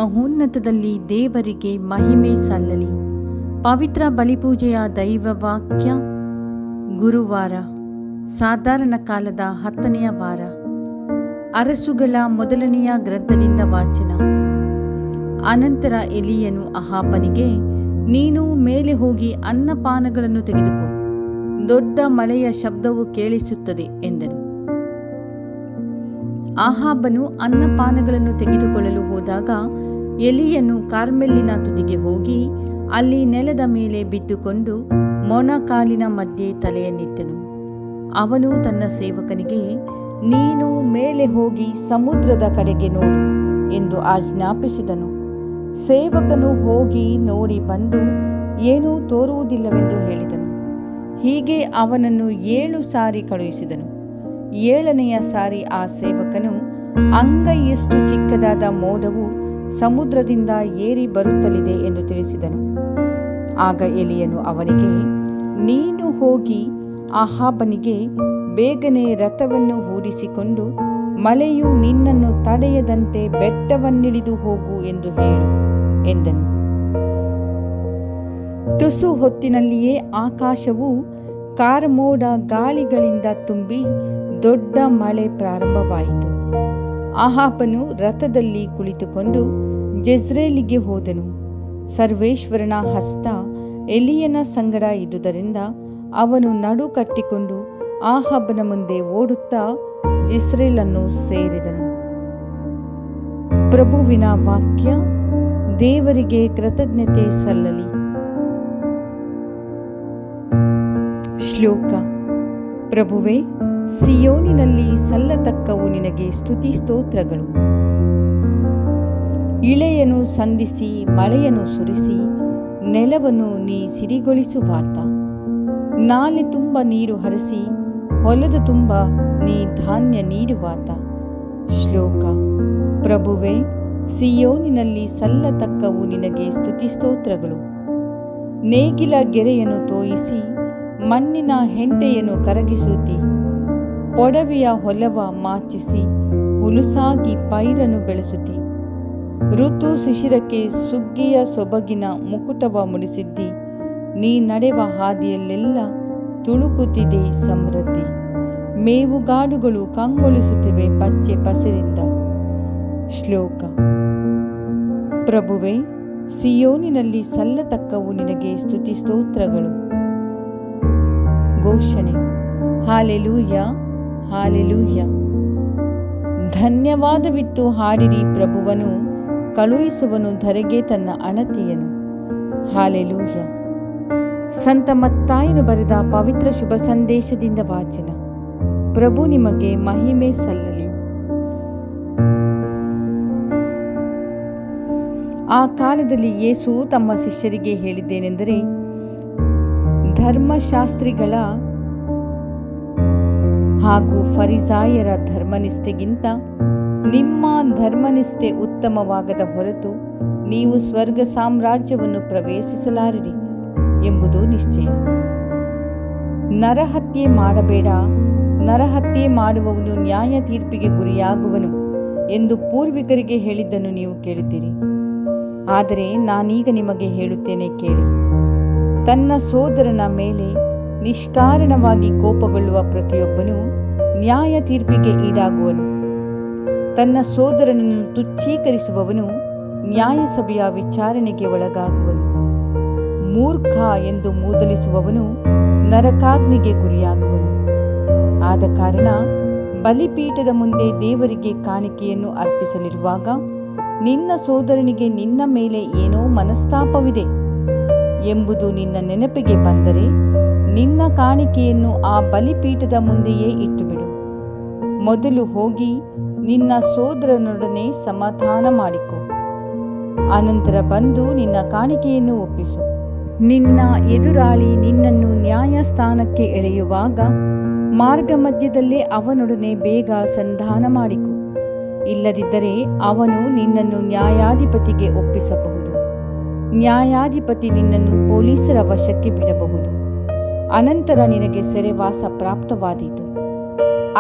ಮಹೋನ್ನತದಲ್ಲಿ ದೇವರಿಗೆ ಮಹಿಮೆ ಸಲ್ಲಲಿ. ಪವಿತ್ರ ಬಲಿಪೂಜೆಯ ದೈವವಾಕ್ಯ ಗುರುವಾರ, ಸಾಧಾರಣ ಕಾಲದ 10ನೆಯ ವಾರ. ಅರಸುಗಳ ಮೊದಲನೆಯ ಗ್ರಂಥದಿಂದ ವಾಚನ. ಅನಂತರ ಎಲೀಯನು ಅಹಾಬನಿಗೆ, ನೀನು ಮೇಲೆ ಹೋಗಿ ಅನ್ನಪಾನಗಳನ್ನು ತೆಗೆದುಕೋ, ದೊಡ್ಡ ಮಳೆಯ ಶಬ್ದವು ಕೇಳಿಸುತ್ತದೆ ಎಂದನು. ಅಹಾಬನು ಅನ್ನಪಾನಗಳನ್ನು ತೆಗೆದುಕೊಳ್ಳಲು ಹೋದಾಗ ಎಲೀಯನು ಕಾರ್ಮೆಲ್ಲಿನ ತುದಿಗೆ ಹೋಗಿ ಅಲ್ಲಿ ನೆಲದ ಮೇಲೆ ಬಿದ್ದುಕೊಂಡು ಮೊಣಕಾಲಿನ ಮಧ್ಯೆ ತಲೆಯನ್ನಿಟ್ಟನು. ಅವನು ತನ್ನ ಸೇವಕನಿಗೆ, ನೀನು ಮೇಲೆ ಹೋಗಿ ಸಮುದ್ರದ ಕಡೆಗೆ ನೋಡು ಎಂದು ಆಜ್ಞಾಪಿಸಿದನು. ಸೇವಕನು ಹೋಗಿ ನೋಡಿ ಬಂದು ಏನೂ ತೋರುವುದಿಲ್ಲವೆಂದು ಹೇಳಿದನು. ಹೀಗೆ ಅವನನ್ನು 7 ಸಾರಿ ಕಳುಹಿಸಿದನು. 7ನೆಯ ಸಾರಿ ಆ ಸೇವಕನು, ಅಂಗೈಯಷ್ಟು ಚಿಕ್ಕದಾದ ಮೋಡವು ಸಮುದ್ರದಿಂದ ಏರಿ ಬರುತ್ತಲಿದೆ ಎಂದು ತಿಳಿಸಿದನು. ಆಗ ಎಲೀಯನು ಅವನಿಗೆ, ನೀನು ಹೋಗಿ ಅಹಾಬನಿಗೆ, ಬೇಗನೆ ರಥವನ್ನು ಹೂಡಿಸಿಕೊಂಡು ಮಳೆಯು ನಿನ್ನನ್ನು ತಡೆಯದಂತೆ ಬೆಟ್ಟವನ್ನಿಳಿದು ಹೋಗು ಎಂದು ಹೇಳು ಎಂದನು. ತುಸು ಹೊತ್ತಿನಲ್ಲಿಯೇ ಆಕಾಶವು ಕಾರ್ಮೋಡ ಗಾಳಿಗಳಿಂದ ತುಂಬಿ ದೊಡ್ಡ ಮಳೆ ಪ್ರಾರಂಭವಾಯಿತು. ಅಹಾಬನು ರಥದಲ್ಲಿ ಕುಳಿತುಕೊಂಡು ಜೆಜ್ರೇಲಿಗೆ ಹೋದನು. ಸರ್ವೇಶ್ವರನ ಹಸ್ತ ಎಲೀಯನ ಸಂಗಡ ಇದ್ದುದರಿಂದ ಅವನು ನಡು ಕಟ್ಟಿಕೊಂಡು ಅಹಾಬನ ಮುಂದೆ ಓಡುತ್ತಾ ಜೆಜ್ರೇಲನ್ನು ಸೇರಿದನು. ಪ್ರಭುವಿನ ವಾಕ್ಯ. ದೇವರಿಗೆ ಕೃತಜ್ಞತೆ ಸಲ್ಲಲಿ. ಶ್ಲೋಕ. ಪ್ರಭುವೇ, ಸಿಯೋನಿನಲ್ಲಿ ಸಲ್ಲತಕ್ಕವು ನಿನಗೆ ಸ್ತುತಿ ಸ್ತೋತ್ರಗಳು. ಇಳೆಯನ್ನು ಸಂಧಿಸಿ ಮಳೆಯನ್ನು ಸುರಿಸಿ ನೆಲವನ್ನು ನೀ ಸಿರಿಗೊಳಿಸುವಾತ. ನಾಲೆ ತುಂಬ ನೀರು ಹರಿಸಿ ಹೊಲದ ತುಂಬ ನೀ ಧಾನ್ಯ ನೀಡುವಾತ. ಶ್ಲೋಕ. ಪ್ರಭುವೇ, ಸಿಯೋನಿನಲ್ಲಿ ಸಲ್ಲತಕ್ಕವು ನಿನಗೆ ಸ್ತುತಿ ಸ್ತೋತ್ರಗಳು. ನೇಗಿಲ ಗೆರೆಯನ್ನು ತೋಯಿಸಿ ಮಣ್ಣಿನ ಹೆಂಟೆಯನ್ನು ಕರಗಿಸುತ್ತಿ, ಪೊಡವೆಯ ಹೊಲವ ಮಾಚಿಸಿ ಹುಲುಸಾಗಿ ಪೈರನ್ನು ಬೆಳೆಸುತ್ತಿ, ಋತು ಶಿಶಿರಕ್ಕೆ ಸುಗ್ಗಿಯ ಸೊಬಗಿನ ಮುಕುಟವ ಮುಡಿಸಿದ್ದಿ. ನೀ ನಡೆವ ಹಾದಿಯಲ್ಲೆಲ್ಲ ತುಳುಕುತ್ತಿದೆ ಸಮೃದ್ಧಿ. ಮೇವುಗಾಡುಗಳು ಕಂಗೊಳಿಸುತ್ತಿವೆ ಪಚ್ಚೆ ಪಸಿರಿಂದ. ಶ್ಲೋಕ. ಪ್ರಭುವೇ, ಸಿಯೋನಿನಲ್ಲಿ ಸಲ್ಲತಕ್ಕವು ನಿನಗೆ ಸ್ತುತಿ ಸ್ತೋತ್ರಗಳು. ಘೋಷಣೆ. Hallelujah, hallelujah. ಧನ್ಯವಾದವಿತ್ತು ಹಾಡಿರಿ, ಪ್ರಭುವನು ಕಳುಹಿಸುವನು ಧರೆಗೆ ತನ್ನ ಅಣತಿಯನು. ಹಾಲೆಲೂಯ. ಸಂತ ಮತ್ತಾಯನು ಬರೆದ ಪವಿತ್ರ ಶುಭ ಸಂದೇಶದಿಂದ ವಾಚನ. ಪ್ರಭು ನಿಮಗೆ ಮಹಿಮೆ ಸಲ್ಲಲಿ. ಆ ಕಾಲದಲ್ಲಿ ಯೇಸು ತಮ್ಮ ಶಿಷ್ಯರಿಗೆ ಹೇಳಿದ್ದೇನೆಂದರೆ, ಧರ್ಮಶಾಸ್ತ್ರಿಗಳ ಹಾಗೂ ಫರಿಸಾಯರ ಧರ್ಮನಿಷ್ಠೆಗಿಂತ ನಿಮ್ಮ ಧರ್ಮನಿಷ್ಠೆ ಉತ್ತಮವಾಗದ ಹೊರತು ನೀವು ಸ್ವರ್ಗ ಸಾಮ್ರಾಜ್ಯವನ್ನು ಪ್ರವೇಶಿಸಲಾರಿರಿ ಎಂಬುದು ನಿಶ್ಚಯ. ನರಹತ್ಯೆ ಮಾಡಬೇಡ, ನರಹತ್ಯೆ ಮಾಡುವವನು ನ್ಯಾಯ ತೀರ್ಪಿಗೆ ಗುರಿಯಾಗುವನು ಎಂದು ಪೂರ್ವಿಕರಿಗೆ ಹೇಳಿದ್ದನ್ನು ನೀವು ಕೇಳಿದ್ದೀರಿ. ಆದರೆ ನಾನೀಗ ನಿಮಗೆ ಹೇಳುತ್ತೇನೆ, ಕೇಳಿ. ತನ್ನ ಸೋದರನ ಮೇಲೆ ನಿಷ್ಕಾರಣವಾಗಿ ಕೋಪಗೊಳ್ಳುವ ಪ್ರತಿಯೊಬ್ಬನು ನ್ಯಾಯ ತೀರ್ಪಿಗೆ ಈಡಾಗುವನು. ತನ್ನ ಸೋದರನನ್ನು ತುಚ್ಛೀಕರಿಸುವವನು ನ್ಯಾಯಸಭೆಯ ವಿಚಾರಣೆಗೆ ಒಳಗಾಗುವನು. ಮೂರ್ಖ ಎಂದು ಮೂದಲಿಸುವವನು ನರಕಾಗ್ನಿಗೆ ಗುರಿಯಾಗುವನು. ಆದ ಕಾರಣ ಬಲಿಪೀಠದ ಮುಂದೆ ದೇವರಿಗೆ ಕಾಣಿಕೆಯನ್ನು ಅರ್ಪಿಸಲಿರುವಾಗ ನಿನ್ನ ಸೋದರನಿಗೆ ನಿನ್ನ ಮೇಲೆ ಏನೋ ಮನಸ್ತಾಪವಿದೆ ಎಂಬುದು ನಿನ್ನ ನೆನಪಿಗೆ ಬಂದರೆ ನಿನ್ನ ಕಾಣಿಕೆಯನ್ನು ಆ ಬಲಿಪೀಠದ ಮುಂದೆಯೇ ಇಟ್ಟುಬಿಡು. ಮೊದಲು ಹೋಗಿ ನಿನ್ನ ಸೋದರನೊಡನೆ ಸಮಾಧಾನ ಮಾಡಿಕೊ. ಅನಂತರ ಬಂದು ನಿನ್ನ ಕಾಣಿಕೆಯನ್ನು ಒಪ್ಪಿಸು. ನಿನ್ನ ಎದುರಾಳಿ ನಿನ್ನನ್ನು ನ್ಯಾಯಸ್ಥಾನಕ್ಕೆ ಎಳೆಯುವಾಗ ಮಾರ್ಗ ಮಧ್ಯದಲ್ಲೇ ಅವನೊಡನೆ ಬೇಗ ಸಂಧಾನ ಮಾಡಿಕೊ. ಇಲ್ಲದಿದ್ದರೆ ಅವನು ನಿನ್ನನ್ನು ನ್ಯಾಯಾಧಿಪತಿಗೆ ಒಪ್ಪಿಸಬಹುದು. ನ್ಯಾಯಾಧಿಪತಿ ನಿನ್ನನ್ನು ಪೊಲೀಸರ ವಶಕ್ಕೆ ಬಿಡಬಹುದು. ಅನಂತರ ನಿನಗೆ ಸೆರೆವಾಸ ಪ್ರಾಪ್ತವಾದೀತು.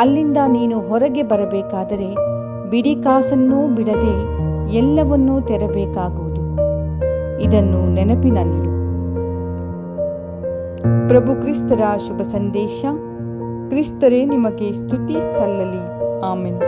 ಅಲ್ಲಿಂದ ನೀನು ಹೊರಗೆ ಬರಬೇಕಾದರೆ ಬಿಡಿ ಕಾಸನ್ನೂ ಬಿಡದೆ ಎಲ್ಲವನ್ನೂ ತೆರಬೇಕಾಗುವುದು. ಇದನ್ನು ನೆನಪಿನಲ್ಲಿಡು. ಪ್ರಭು ಕ್ರಿಸ್ತರ ಶುಭ ಸಂದೇಶ. ಕ್ರಿಸ್ತರೇ ನಿಮಗೆ ಸ್ತುತಿ ಸಲ್ಲಲಿ. ಆಮೆನ್.